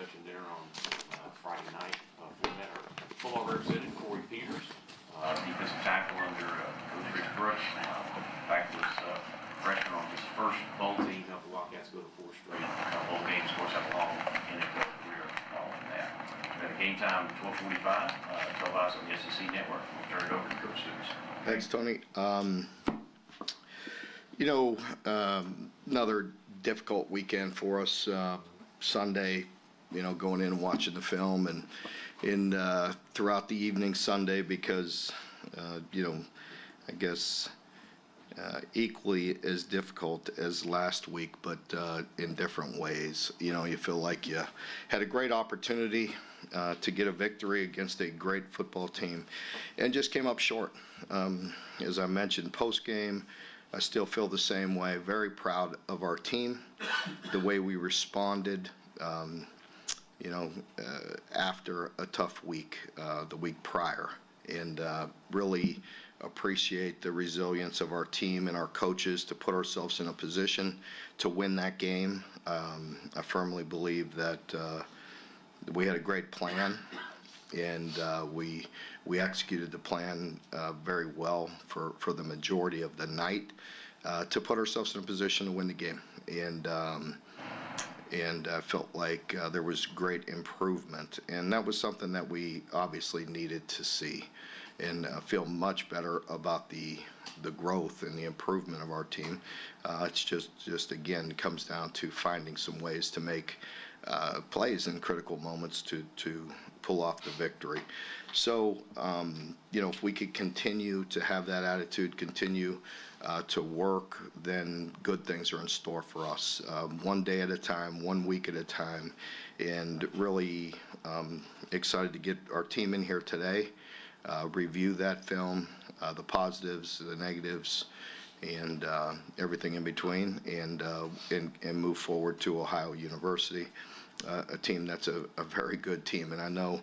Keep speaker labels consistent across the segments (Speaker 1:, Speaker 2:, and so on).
Speaker 1: session there on Friday night. We met our football representative, Corey Peters, defensive tackle under Coach Rich Brooks. In fact, was freshman on his first bowl team, helped the Wildcats go to 4 straight bowl games. Of course, have a long NFL career following that. We got a game time at 12:45, televised on the SEC Network. We'll turn it over to Coach Stoops.
Speaker 2: Thanks, Tony. Another difficult weekend for us. Sunday, going in and watching the film, and throughout the evening Sunday, because I guess equally as difficult as last week, but in different ways. You feel like you had a great opportunity to get a victory against a great football team and just came up short. As I mentioned post-game, I still feel the same way. Very proud of our team, the way we responded, after a tough week, the week prior, and really appreciate the resilience of our team and our coaches to put ourselves in a position to win that game. I firmly believe that we had a great plan, and we executed the plan very well for the majority of the night to put ourselves in a position to win the game. And I felt like there was great improvement, and that was something that we obviously needed to see, and feel much better about the growth and the improvement of our team. It's just again comes down to finding some ways to make plays in critical moments to pull off the victory. So if we could continue to have that attitude, continue to work, then good things are in store for us. One day at a time, 1 week at a time, and really excited to get our team in here today, review that film, the positives, the negatives, and everything in between, and move forward to Ohio University, a team that's a very good team. And I know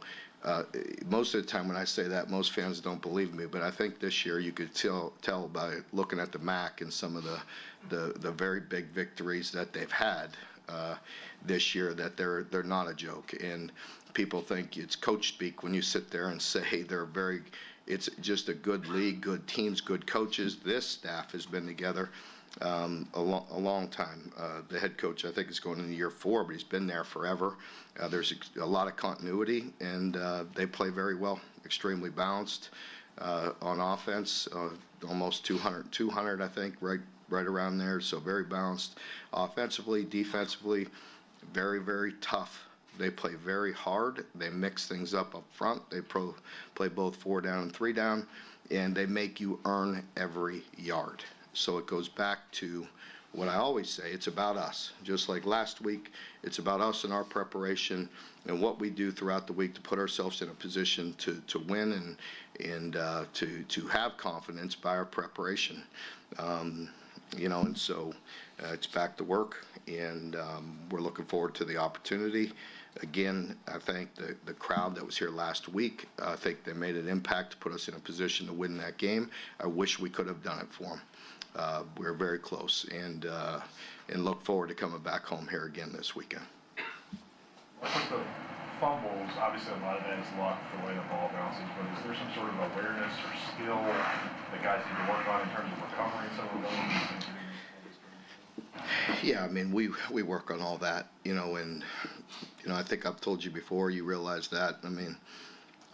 Speaker 2: most of the time when I say that, most fans don't believe me, but I think this year you could tell by looking at the MAC and some of the very big victories that they've had this year that they're not a joke. And people think it's coach speak when you sit there and say it's just a good league, good teams, good coaches. This staff has been together a long time. The head coach, I think, is going into year 4, but he's been there forever. There's a lot of continuity, and they play very well, extremely balanced on offense, almost 200, I think, right around there. So very balanced offensively, defensively, very, very tough. They play very hard. They mix things up front. They play both 4 down and 3 down, and they make you earn every yard. So it goes back to what I always say, it's about us. Just like last week, it's about us and our preparation and what we do throughout the week to put ourselves in a position to win and to have confidence by our preparation. And so it's back to work, and we're looking forward to the opportunity. Again, I think the crowd that was here last week, I think they made an impact to put us in a position to win that game. I wish we could have done it for them. We're very close, and look forward to coming back home here again this weekend.
Speaker 3: With the fumbles, obviously a lot of that is luck, the way the ball bounces, but is there some sort of awareness or skill that guys need to work on in terms of recovering some of those?
Speaker 2: Yeah, I mean, we work on all that, and I think I've told you before, you realize that. I mean,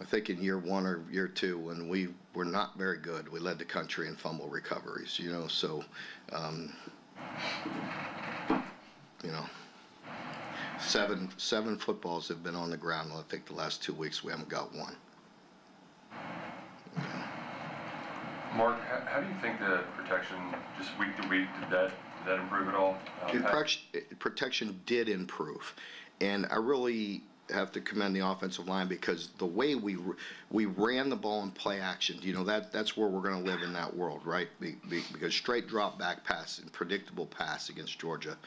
Speaker 2: I think in year 1 or year 2, when we were not very good, we led the country in fumble recoveries, so, seven footballs have been on the ground. I think the last 2 weeks we haven't got one.
Speaker 4: Mark, how do you think the protection, just week to week, did that improve at all?
Speaker 2: Protection did improve, and I really have to commend the offensive line because the way we ran the ball in play action, that's where we're going to live in that world, right? Because straight drop back pass and predictable pass against Georgia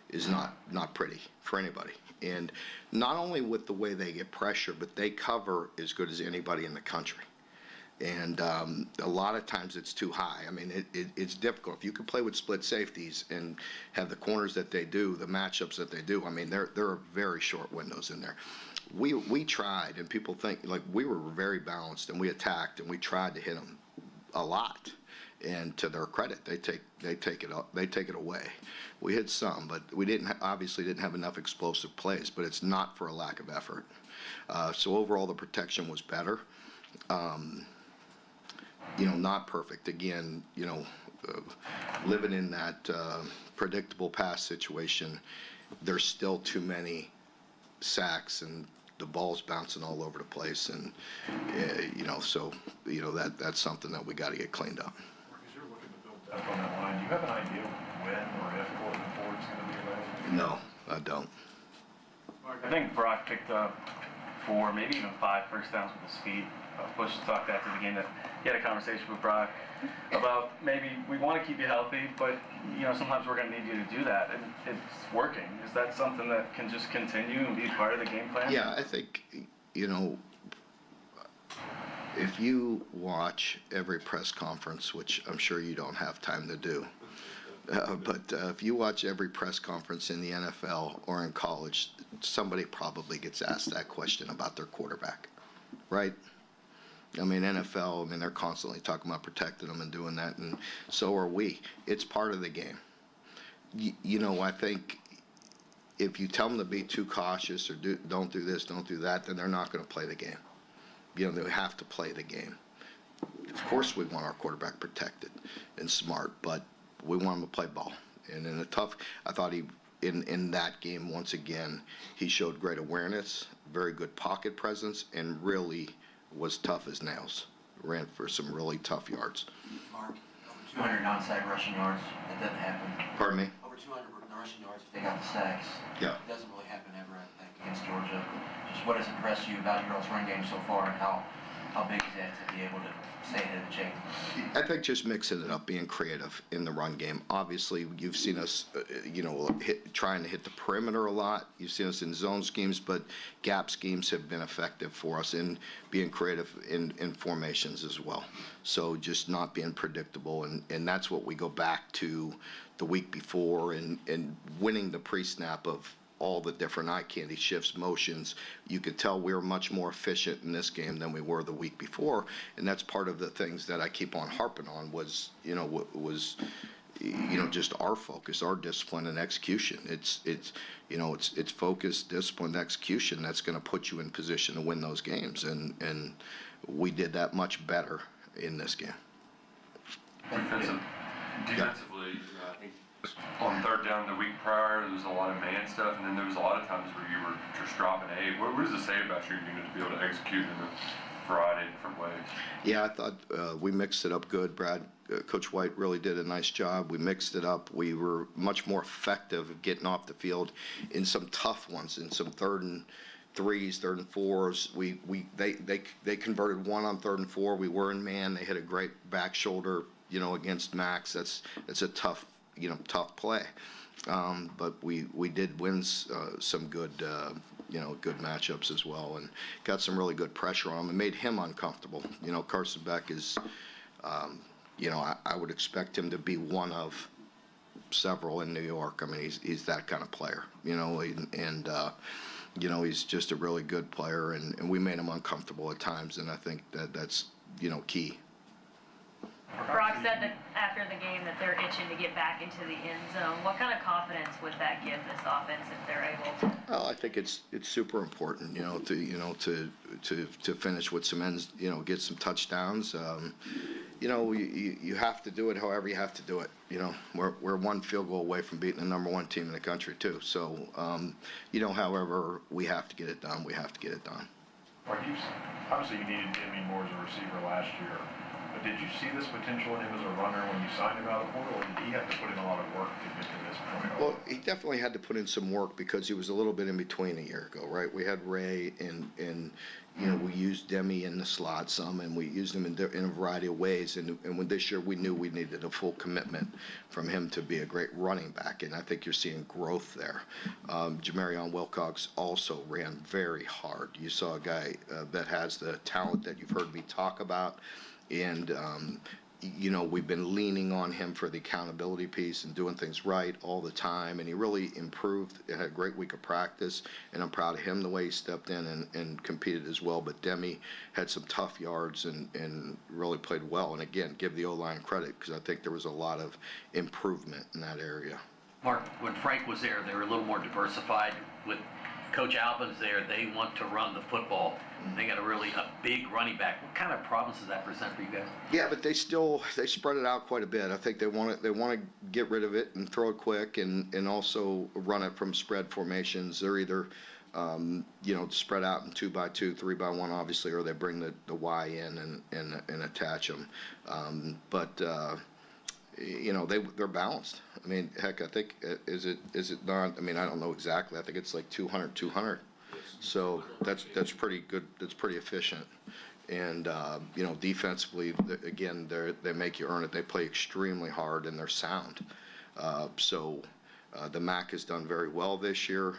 Speaker 2: is not pretty for anybody. And not only with the way they get pressure, but they cover as good as anybody in the country. And a lot of times it's too high. I mean, it's difficult. If you can play with split safeties and have the corners that they do, the matchups that they do, I mean, there are very short windows in there. We tried, and people think, like, we were very balanced, and we attacked, and we tried to hit them a lot. And to their credit, they take it away. We hit some, but we obviously didn't have enough explosive plays. But it's not for a lack of effort. So overall, the protection was better. Not perfect. Again, living in that predictable pass situation, there's still too many sacks and the ball's bouncing all over the place, and that's something that we got to get cleaned up.
Speaker 3: As you're looking to build depth on that line, do you have an idea when or if Gordon Ford's going to be available?
Speaker 2: No, I don't.
Speaker 5: I think Brock picked up 4, maybe even 5 first downs with his feet. Bush talked after the game that he had a conversation with Brock about maybe we want to keep you healthy, but sometimes we're going to need you to do that, and it's working. Is that something that can just continue and be part of the game plan?
Speaker 2: Yeah, I think if you watch every press conference, which I'm sure you don't have time to do, but if you watch every press conference in the NFL or in college, somebody probably gets asked that question about their quarterback, right? I mean, NFL, they're constantly talking about protecting them and doing that, and so are we. It's part of the game. I think if you tell them to be too cautious or don't do this, don't do that, then they're not going to play the game. They have to play the game. Of course we want our quarterback protected and smart, but we want him to play ball. And I thought in that game, once again, he showed great awareness, very good pocket presence, and really was tough as nails. Ran for some really tough yards.
Speaker 6: Mark, over 200 non-sack rushing yards. That doesn't happen.
Speaker 2: Pardon me?
Speaker 6: Over 200 rushing yards if they got the sacks.
Speaker 2: Yeah.
Speaker 6: It doesn't really happen ever, I think, against Georgia. Just what has impressed you about your all's run game so far, and how big is that to be able to stay ahead of the chain?
Speaker 2: I think just mixing it up, being creative in the run game. Obviously, you've seen us, trying to hit the perimeter a lot. You've seen us in zone schemes, but gap schemes have been effective for us in being creative in formations as well. So just not being predictable, and that's what we go back to the week before and winning the pre-snap of all the different eye candy shifts, motions. You could tell we were much more efficient in this game than we were the week before, and that's part of the things that I keep on harping on was just our focus, our discipline and execution. It's focus, discipline, execution that's going to put you in position to win those games, and we did that much better in this game.
Speaker 4: Defensively, I think on third down the week prior, there was a lot of man stuff, and then there was a lot of times where you were just dropping 8. What does it say about your unit to be able to execute in a variety of different ways?
Speaker 2: Yeah, I thought we mixed it up good. Coach White really did a nice job. We mixed it up. We were much more effective at getting off the field in some tough ones, in some 3rd and 3s, 3rd and 4s. They converted 1 on 3rd and 4. We were in man. They hit a great back shoulder, against Max. That's a tough play. But we did win some good matchups as well, and got some really good pressure on him and made him uncomfortable. Carson Beck is, I would expect him to be one of several in New York. I mean, he's that kind of player, he's just a really good player, and we made him uncomfortable at times, and I think that's, key.
Speaker 7: Brock said that after the game that they're itching to get back into the end zone. What kind of confidence would that give this offense if they're able to?
Speaker 2: Well, I think it's super important, to finish with some ends, get some touchdowns. You have to do it however you have to do it. We're 1 field goal away from beating the number 1 team in the country too. So, however we have to get it done, we have to get it done.
Speaker 3: Mark, obviously you needed Jimmy more as a receiver last year. But did you see this potential in him as a runner when you signed him out of the portal, or did he have to put in a lot of work to get to this point?
Speaker 2: Well, he definitely had to put in some work because he was a little bit in between a year ago, right? We had Ray and we used Demi in the slot some, and we used him in a variety of ways. And when this year we knew we needed a full commitment from him to be a great running back, and I think you're seeing growth there. Jamarion Wilcox also ran very hard. You saw a guy that has the talent that you've heard me talk about, and we've been leaning on him for the accountability piece and doing things right all the time, and he really improved. He had a great week of practice, and I'm proud of him the way he stepped in and competed as well. But Demi had some tough yards and really played well. And again, give the O-line credit because I think there was a lot of improvement in that area.
Speaker 8: Mark, when Frank was there, they were a little more diversified. With Coach Albin's there, they want to run the football. They got a big running back. What kind of problems does that present for you guys?
Speaker 2: Yeah, but they spread it out quite a bit. I think they want to get rid of it and throw it quick and also run it from spread formations. They're either spread out in 2x2, 3x1, obviously, or they bring the Y in and attach them. They're balanced. I mean, heck, I think is it not? I mean, I don't know exactly. I think it's like 200. So that's pretty good. That's pretty efficient. And defensively, again, they make you earn it. They play extremely hard and they're sound. The MAC has done very well this year.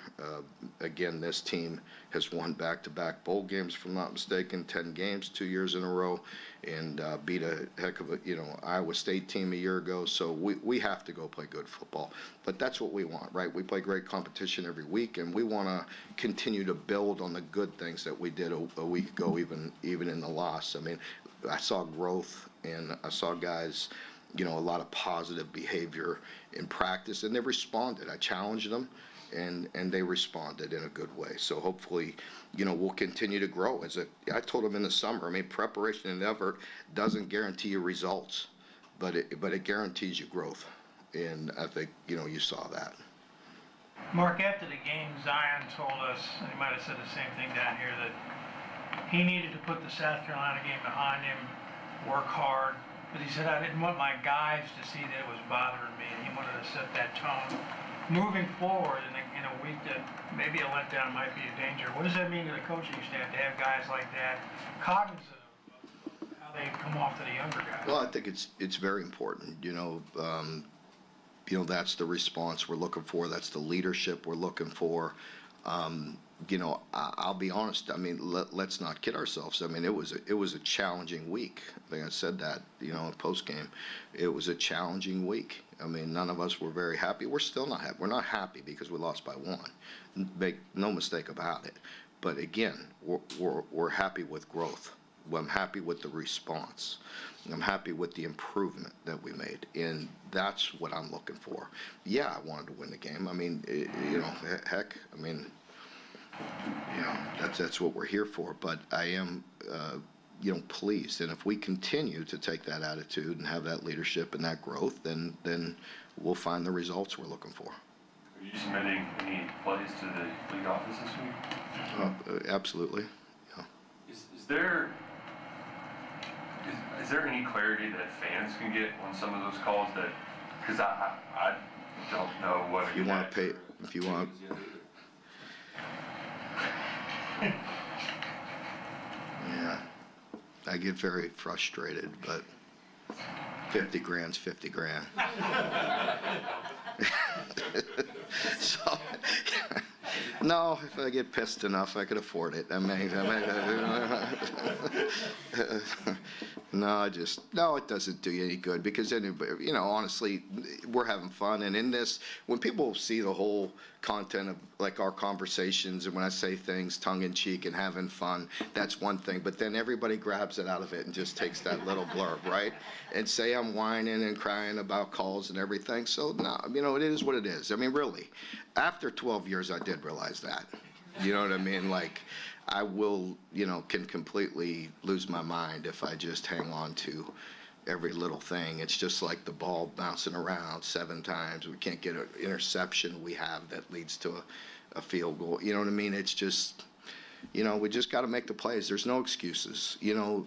Speaker 2: Again, this team has won back-to-back bowl games, if I'm not mistaken, 10 games, 2 years in a row, and beat a heck of a Iowa State team a year ago. So we have to go play good football. But that's what we want, right? We play great competition every week, and we want to continue to build on the good things that we did a week ago, even in the loss. I mean, I saw growth, and I saw guys a lot of positive behavior in practice, and they responded. I challenged them, and they responded in a good way. So hopefully, we'll continue to grow. I told them in the summer, I mean, preparation and effort doesn't guarantee you results, but it guarantees you growth. And I think, you saw that.
Speaker 9: Mark, after the game, Zion told us, and he might have said the same thing down here, that he needed to put the South Carolina game behind him, work hard. But he said, I didn't want my guys to see that it was bothering me, and he wanted to set that tone. Moving forward in a week that maybe a letdown might be a danger, what does that mean to the coaching staff to have guys like that cognizant of how they come off to the younger guys?
Speaker 2: Well, I think it's very important. That's the response we're looking for. That's the leadership we're looking for. I'll be honest. I mean, let's not kid ourselves. I mean, it was a challenging week. I think I said that, in post game. It was a challenging week. I mean, none of us were very happy. We're still not happy. We're not happy because we lost by 1. Make no mistake about it. But again, we're happy with growth. I'm happy with the response. I'm happy with the improvement that we made, and that's what I'm looking for. Yeah, I wanted to win the game. I mean, heck, I mean. That's what we're here for. But I am, pleased. And if we continue to take that attitude and have that leadership and that growth, then we'll find the results we're looking for.
Speaker 4: Are you submitting any plays to the league office this week?
Speaker 2: Absolutely. Yeah.
Speaker 4: Is there any clarity that fans can get on some of those calls that? Because I don't know what.
Speaker 2: If you want to pay, if you want. Yeah, I get very frustrated, but 50 grand's 50 grand. So, no, if I get pissed enough, I could afford it. No, it doesn't do you any good because anybody, honestly, we're having fun. And in this, when people see the whole content of like our conversations and when I say things tongue in cheek and having fun, that's one thing. But then everybody grabs it out of it and just takes that little blurb, right? And say I'm whining and crying about calls and everything. So no, it is what it is. I mean, really, after 12 years, I did realize that. You know what I mean? Like, I will, can completely lose my mind if I just hang on to every little thing. It's just like the ball bouncing around 7 times. We can't get an interception we have that leads to a field goal. You know what I mean? It's just, we just got to make the plays. There's no excuses.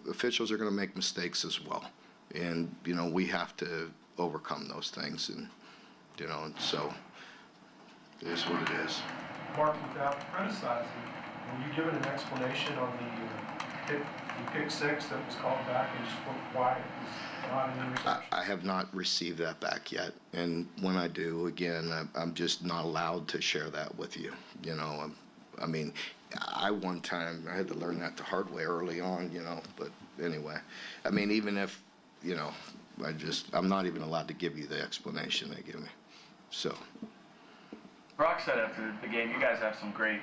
Speaker 2: Officials are going to make mistakes as well. And, we have to overcome those things, and, and so it is what it is.
Speaker 10: Mark, without criticizing, were you given an explanation on the pick six that was called back and just why it was not an interception?
Speaker 2: I have not received that back yet, and when I do, again, I'm just not allowed to share that with you. I mean, one time I had to learn that the hard way early on, but anyway, I mean, even if, I'm not even allowed to give you the explanation they give me, so.
Speaker 5: Brock said after the game, you guys have some great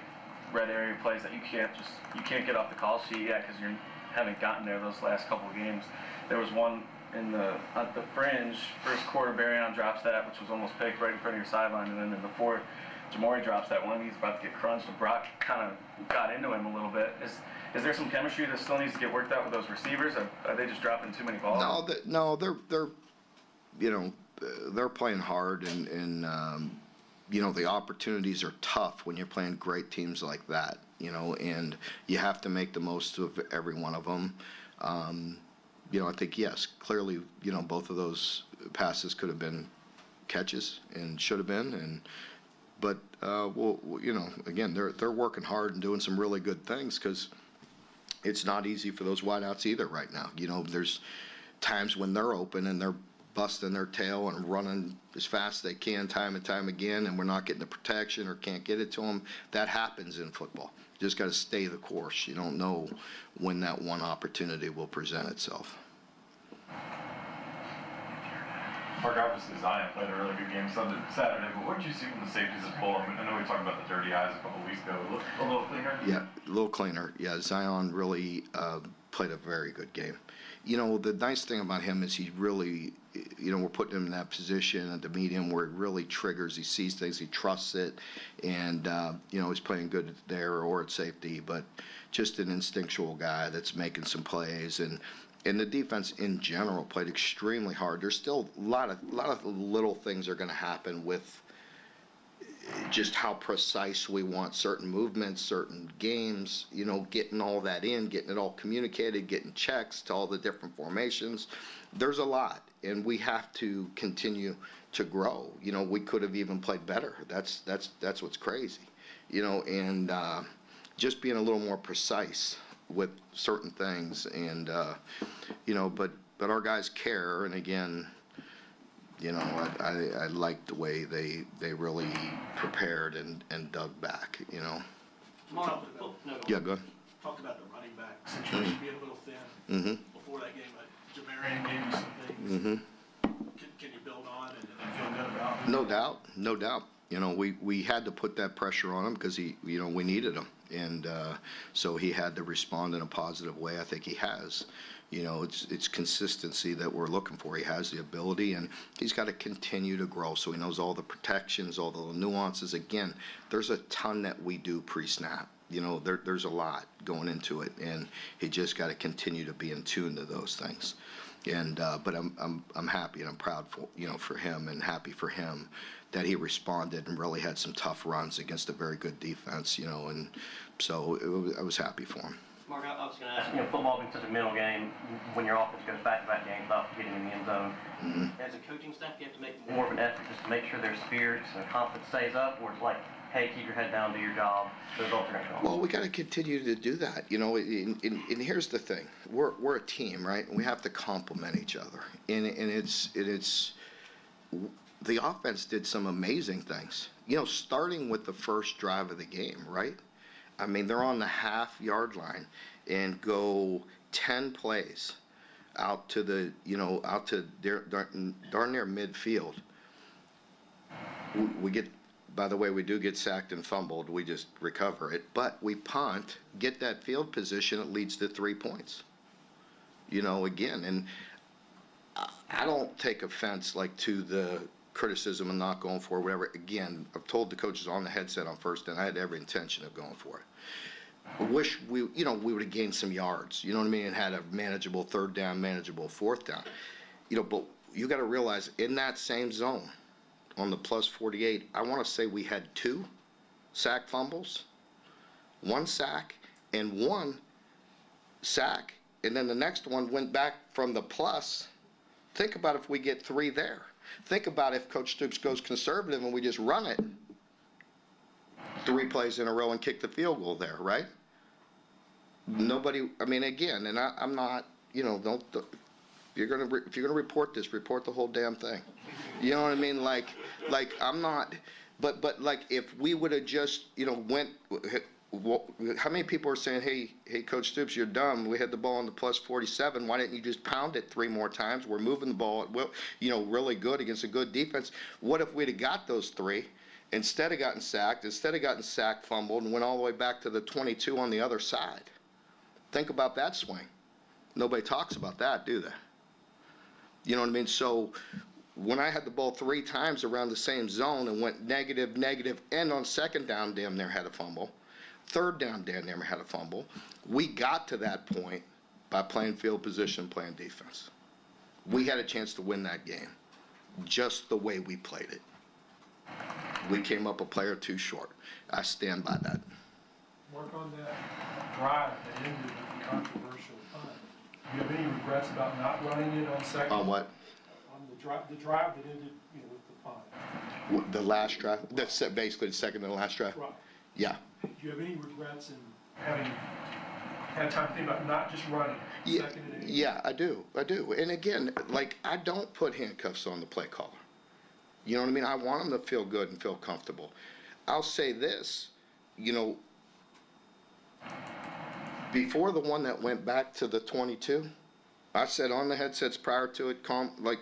Speaker 5: red area plays that you can't get off the call sheet yet because you haven't gotten there those last couple of games. There was one at the fringe, first quarter, Barryon drops that, which was almost picked right in front of your sideline, and then in the fourth, Jamori drops that one. He's about to get crunched, and Brock kind of got into him a little bit. Is there some chemistry that still needs to get worked out with those receivers? Are they just dropping too many balls?
Speaker 2: No, they're playing hard, and the opportunities are tough when you're playing great teams like that, and you have to make the most of every one of them. I think, yes, clearly, both of those passes could have been catches and should have been, but again, they're working hard and doing some really good things because it's not easy for those wideouts either right now. There's times when they're open and they're busting their tail and running as fast as they can time and time again, and we're not getting the protection or can't get it to them. That happens in football. You just got to stay the course. You don't know when that one opportunity will present itself.
Speaker 3: Mark, obviously Zion played a really good game Saturday, but what did you see from the safeties at full? I know we talked about the dirty eyes a couple weeks ago. It looked a little cleaner?
Speaker 2: Yeah, a little cleaner. Yeah, Zion really played a very good game. The nice thing about him is he really, we're putting him in that position at the medium where he really triggers, he sees things, he trusts it, and, he's playing good there or at safety, but just an instinctual guy that's making some plays. And the defense in general played extremely hard. There's still a lot of little things are going to happen with just how precise we want certain movements, certain games, getting all that in, getting it all communicated, getting checks to all the different formations. There's a lot, and we have to continue to grow. We could have even played better. That's what's crazy, and just being a little more precise with certain things, and but our guys care, and again, I like the way they really prepared and dug back,
Speaker 11: Mark,
Speaker 2: Yeah, go ahead.
Speaker 11: talked about the running back situation being a little thin before that game. Jamarian gave you some things. Can you build on and feel good about it?
Speaker 2: No doubt. We had to put that pressure on him because we needed him, and so he had to respond in a positive way. I think he has. It's consistency that we're looking for. He has the ability, and he's got to continue to grow. So he knows all the protections, all the nuances. Again, there's a ton that we do pre-snap. There's a lot going into it, and he just got to continue to be in tune to those things. And but I'm happy and I'm proud for him, and happy for him that he responded and really had some tough runs against a very good defense. And so I was happy for him.
Speaker 12: Mark, I was going to ask, football being such a mental game, when your offense goes back-to-back games without getting in the end zone, as a coaching staff, you have to make more of an effort just to make sure their spirits and confidence stays up, or it's like, hey, keep your head down, do your job, the results are going to come.
Speaker 2: Well, we got to continue to do that, and here's the thing. We're a team, right? And we have to complement each other. And it's the offense did some amazing things, starting with the first drive of the game, right? I mean, they're on the half-yard line and go 10 plays out to darn near midfield. We get, by the way, we do get sacked and fumbled. We just recover it. But we punt, get that field position, it leads to 3 points. Again, and I don't take offense to the criticism and not going for it, whatever. Again, I've told the coaches on the headset on first down, I had every intention of going for it. I wish we would have gained some yards, and had a manageable third down, manageable fourth down. But you got to realize in that same zone, on the plus 48, I want to say we had 2 sack fumbles, 1 sack, and 1 sack, and then the next one went back from the plus Think about if we get 3 there. Think about if Coach Stoops goes conservative and we just run it 3 plays in a row and kick the field goal there, right? Nobody, I mean, again, and I'm not, don't, if you're gonna report this, report the whole damn thing. You know what I mean? Like I'm not, but like if we would have just, went, how many people are saying, hey, Coach Stoops, you're dumb. We had the ball on the plus 47. Why didn't you just pound it 3 more times? We're moving the ball, really good against a good defense. What if we'd have got those 3? Instead of gotten sacked, fumbled, and went all the way back to the 22 on the other side? Think about that swing. Nobody talks about that, do they? You know what I mean? So when I had the ball 3 times around the same zone and went negative, and on second down, damn near had a fumble. Third down, damn near had a fumble. We got to that point by playing field position, playing defense. We had a chance to win that game, just the way we played it. We came up a play or 2 short. I stand by that.
Speaker 10: Work on that drive that ended with the controversial punt. Do you have any regrets about not running it on second?
Speaker 2: On what?
Speaker 10: On the drive that ended, with the punt.
Speaker 2: The last drive? That's basically the second to the last drive?
Speaker 10: Right.
Speaker 2: Yeah.
Speaker 10: Do you have any regrets in having had time to think about not just running second and 8?
Speaker 2: Yeah, I do. And again, I don't put handcuffs on the play caller. You know what I mean? I want them to feel good and feel comfortable. I'll say this, before the one that went back to the 22, I said on the headsets prior to it,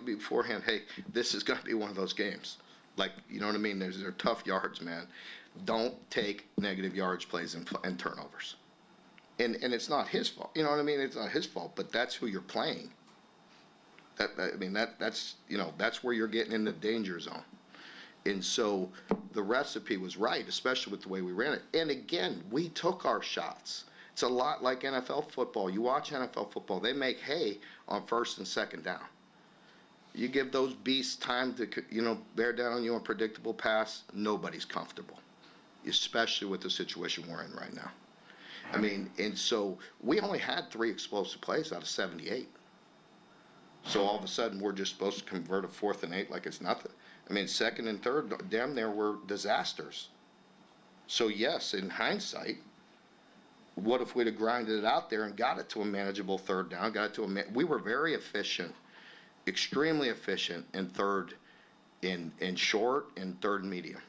Speaker 2: beforehand, hey, this is going to be one of those games. You know what I mean? They're tough yards, man. Don't take negative yardage plays and turnovers. And it's not his fault. You know what I mean? It's not his fault, but that's who you're playing. That's where you're getting in the danger zone. And so the recipe was right, especially with the way we ran it. And again, we took our shots. It's a lot like NFL football. You watch NFL football, they make hay on first and second down. You give those beasts time to, bear down on you on predictable pass, nobody's comfortable, especially with the situation we're in right now. I mean, and so we only had 3 explosive plays out of 78. So all of a sudden, we're just supposed to convert a 4th and 8 like it's nothing. I mean, second and third, damn near were disasters. So yes, in hindsight, what if we'd have grinded it out there and got it to a manageable third down, we were very efficient, extremely efficient in third in short and third and medium.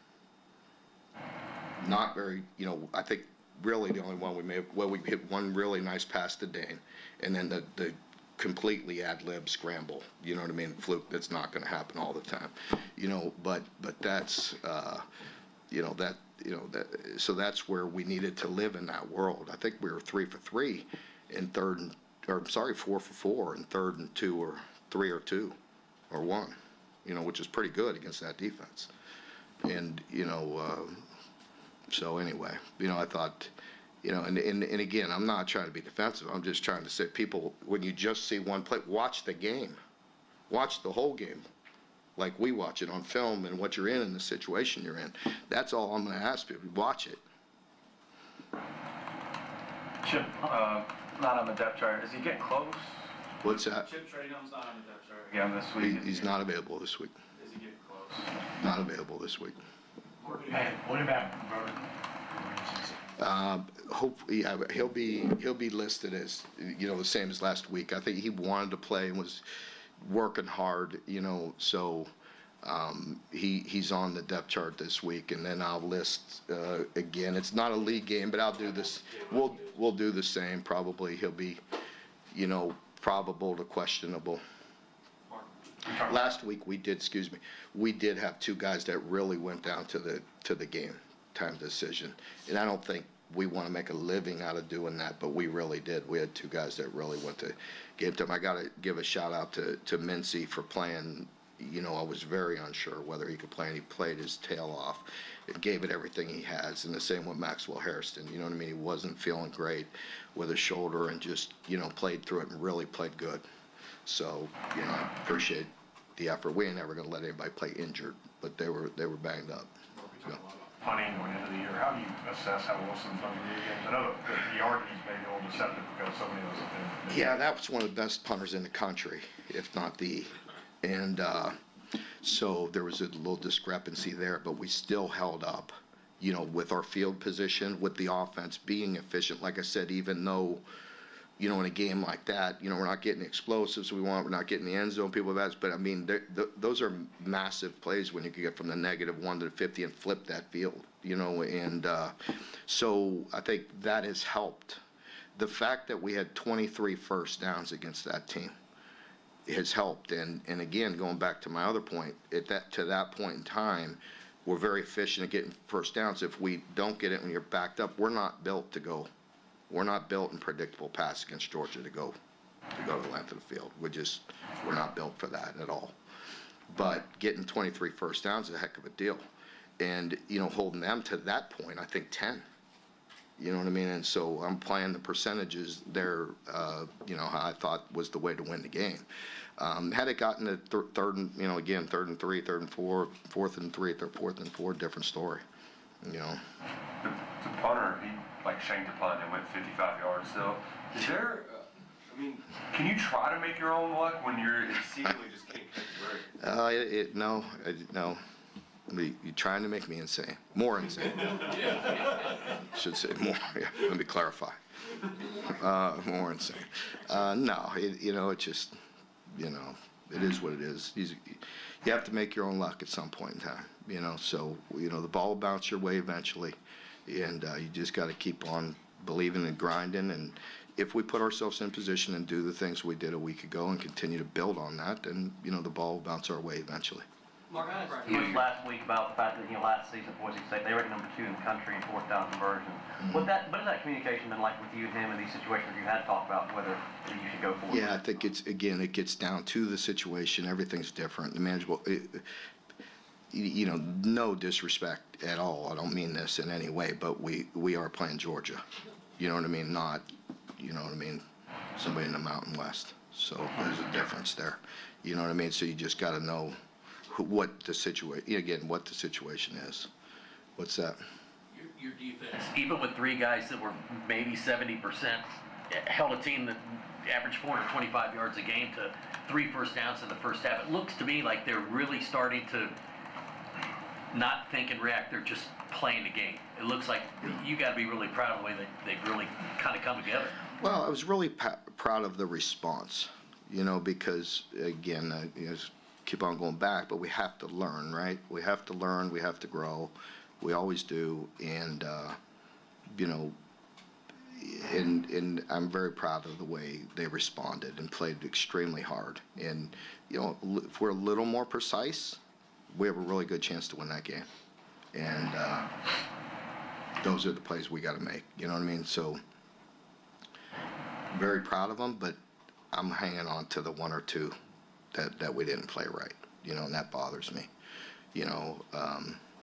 Speaker 2: Not very, I think really the only one we made, we hit one really nice pass to Dane, and then the completely ad-lib scramble, you know what I mean, fluke, that's not going to happen all the time, but that's, so that's where we needed to live in that world. I think we were 3 for 3 in 4 for 4 in 3rd and 2 or 3 or 2 or 1, which is pretty good against that defense. And, so anyway, I thought, and again, I'm not trying to be defensive. I'm just trying to say, people, when you just see one play, watch the game. Watch the whole game like we watch it on film and what you're in the situation you're in. That's all I'm going to ask people. Watch it.
Speaker 5: Chip, not on the depth chart. Is he getting close?
Speaker 2: What's that?
Speaker 5: Chip Tradenham's not on the depth chart again this week.
Speaker 2: He's not available this week.
Speaker 5: Is he getting close?
Speaker 2: Not available this week.
Speaker 12: What about Burton?
Speaker 2: Hopefully, he'll be listed as the same as last week. I think he wanted to play and was working hard, so he's on the depth chart this week, and then I'll list again. It's not a league game, but I'll do this. We'll do the same. Probably he'll be, probable to questionable. Last week we did have 2 guys that really went down to the game time decision, and I don't think we want to make a living out of doing that, but we really did. We had 2 guys that really went to game time. I got to give a shout out to Mincy for playing. I was very unsure whether he could play, and he played his tail off. It gave it everything he has, and the same with Maxwell Hairston. You know what I mean? He wasn't feeling great with his shoulder, and just played through it and really played good. So I appreciate the effort. We ain't never going to let anybody play injured, but they were banged up. So.
Speaker 3: Punting going into the year, how do you assess how Wilson's done in the games? I know the yardage may be a little deceptive because so many of those have been.
Speaker 2: Yeah, that was one of the best punters in the country, if not the And so there was a little discrepancy there, but we still held up, you know, with our field position, with the offense being efficient. Like I said, even though, you know, in a game like that, you know, we're not getting the explosives we want, we're not getting the end zone people have asked, but I mean, those are massive plays when you can get from the -1 to the 50 and flip that field, you know, and so I think that has helped. The fact that we had 23 first downs against that team has helped, and again, going back to my other point, to that point in time, we're very efficient at getting first downs. If we don't get it when you're backed up, we're not built to go. We're not built in predictable pass against Georgia to go the length of the field. We're not built for that at all. But getting 23 first downs is a heck of a deal. And, you know, holding them to that point, I think 10. You know what I mean? And so I'm playing the percentages there, you know, how I thought was the way to win the game. Had it gotten to third and, you know, again, 3rd and 3, 3rd and 4, 4th and 3, 4th and 4, different story, you know.
Speaker 4: The punter, he like shanked the punt and went 55 yards. So, is there? I mean, can you try to make your own luck when it seemingly just can't catch right?
Speaker 2: No. You're trying to make me insane. More insane. Should say more. Yeah, let me clarify. More insane. No, you know, it just, you know, it is what it is. You have to make your own luck at some point in time, you know. So, you know, the ball will bounce your way eventually, and you just got to keep on believing and grinding. And if we put ourselves in position and do the things we did a week ago and continue to build on that, then, you know, the ball will bounce our way eventually.
Speaker 12: Mark, I asked you last week about the fact that, you know, last season, Boise State, they ranked number 2 in the country in fourth down conversion. What has that communication been like with you and him in these situations where you had to talk about whether you should go forward? Yeah,
Speaker 2: I think it gets down to the situation. Everything's different. The manageable, you know, no disrespect at all. I don't mean this in any way, but we are playing Georgia. You know what I mean? Not, you know what I mean, somebody in the Mountain West. So there's a difference there. You know what I mean? So you just got to know what the situation is. What's that?
Speaker 8: Your defense, even with 3 guys that were maybe 70%, held a team that averaged 425 yards a game to 3 first downs in the first half. It looks to me like they're really starting to not think and react. They're just playing the game. It looks like you got to be really proud of the way that they've really kind of come together.
Speaker 2: Well, I was really proud of the response, you know, because again, you know, keep on going back, but we have to learn, right? We have to learn, we have to grow. We always do, and you know, and I'm very proud of the way they responded and played extremely hard. And you know, if we're a little more precise, we have a really good chance to win that game. And those are the plays we got to make. You know what I mean? So very proud of them, but I'm hanging on to the 1 or 2 that we didn't play right, you know, and that bothers me. You know,